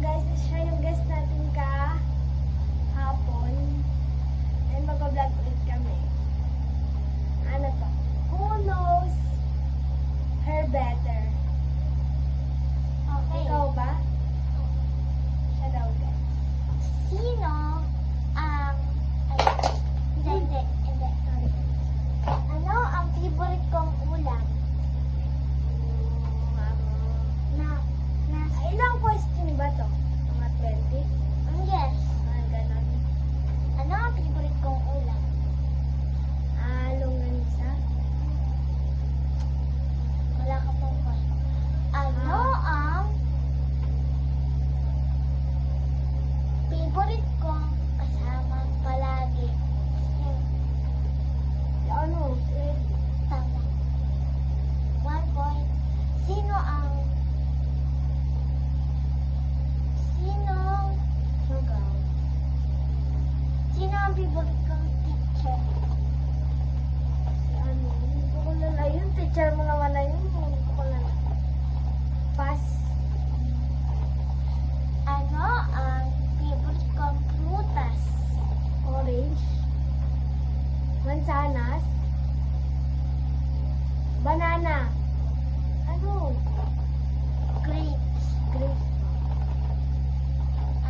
guys, siya yung guest natin hapon. And mag-vlog ulit kami. Ano to? Who knows her better? Okay. Ikaw ba? Siya daw guys. Sino ang... Hindi. Sorry. Ano ang favorite kong ulam? Ilang question ba to? Mga 20? Yes. Ganon. Ano ang favorite kong ulam? Longganisa? Wala ka pong point. Ano ang favorite kong kasama palagi? Ano? Tama. 1 point. Sino ang Sugaw. Sino ang favorite kong teacher? Si ano? Hindi ko kilala yun. Teacher mo naman na yun. Hindi ko kilala. Pass. Ano ang favorite kong prutas? Orange. Mansanas. Banana. Ano? Grapes. Grape.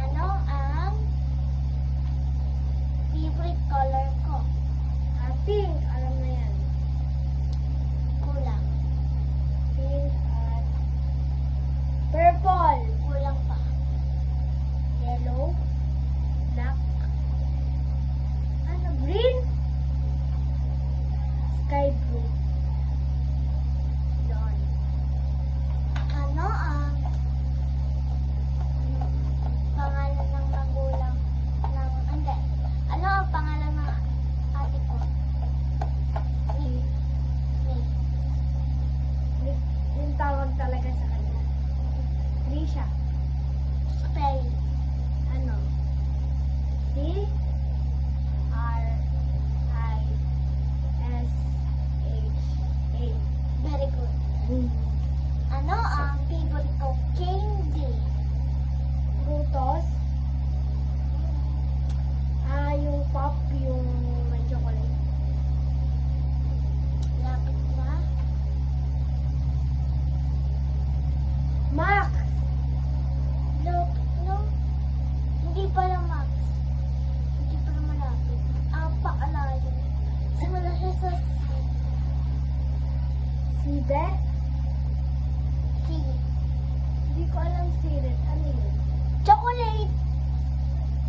Ano ang favorite color ko? Pink. Alam na yan. Kulang. Pink at purple. Kulang pa. Yellow. Black. Ano? Green. Sky blue. Dawn. Ano ang pangalan ng magulang ng... Hindi. Ano ang pangalan ng ate ko? May. Yung tawag talaga sa kanya. Trisha. Spell. Ano? Trisha. Very good. Ano ang favorite ko? Candy. Frutos. Yung pop, yung may chocolate. Lapit na. Max! Look, no? Hindi pala Max. Hindi pala malapit. Ang pakalayo. Simula siya sa Sibe? C. Hindi ko alam sirit. Ano yun? Chocolate.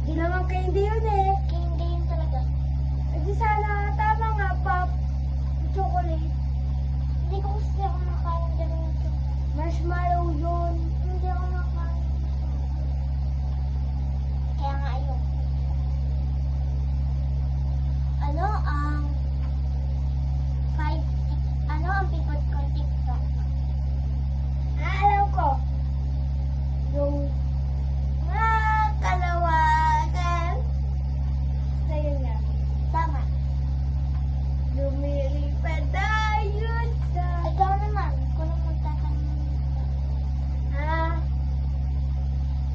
Di naman candy yun eh. Candy yun talaga. Di sana, tama nga, pop. Chocolate. Hindi ko gusto ako makain ganun ito. Marshmallow yun. Hindi ako makain. Kaya nga ayun. Ano ang ano ang favorite ko TikTok? Alam ko. Yung kalawakan. Basta yun nga. Tama. Lumilipad tayo sa... Ikaw naman. Kung ano magtatanong.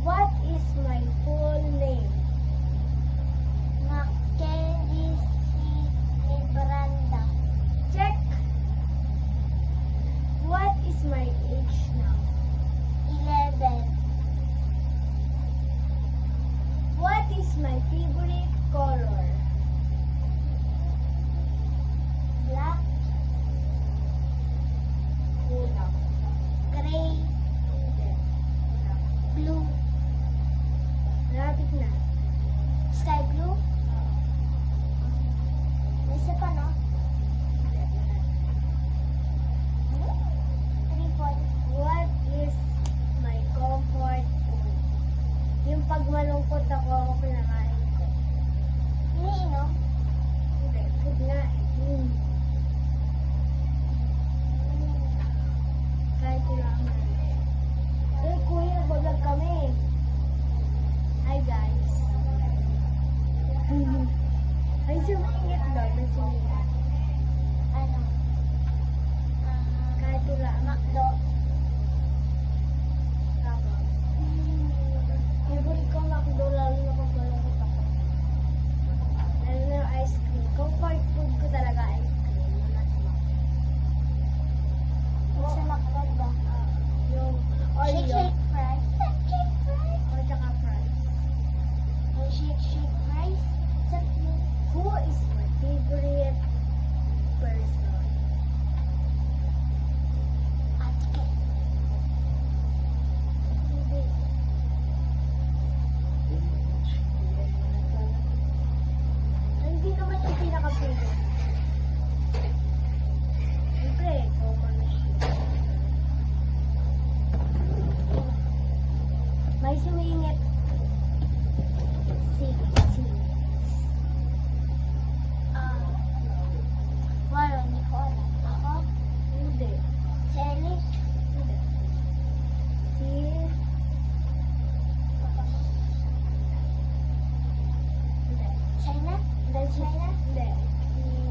What is my full name? Mackenzie C. Libranda. Check. What is my age now? 11. What is my favorite color? Black. Kulang. Gray. Hindi. Kulang. Blue. Malapit na. Sky blue. May isa pa, no? 3 points. What is my comfort food? Yung pag malungkot ako pinakain ko. Iniinom. Hindi, food nga eh. Kahit lang. Kuya, balag kami. Hi guys. Ay, sumingit daw. May sumingit. Ano? Kahit wala. McDo. Tama. May sumingit. Si. Wala, hindi ko alam. Ako? Hindi. Si Ellie? Hindi. Si... Hindi. China? Hindi. China? Hindi. Si...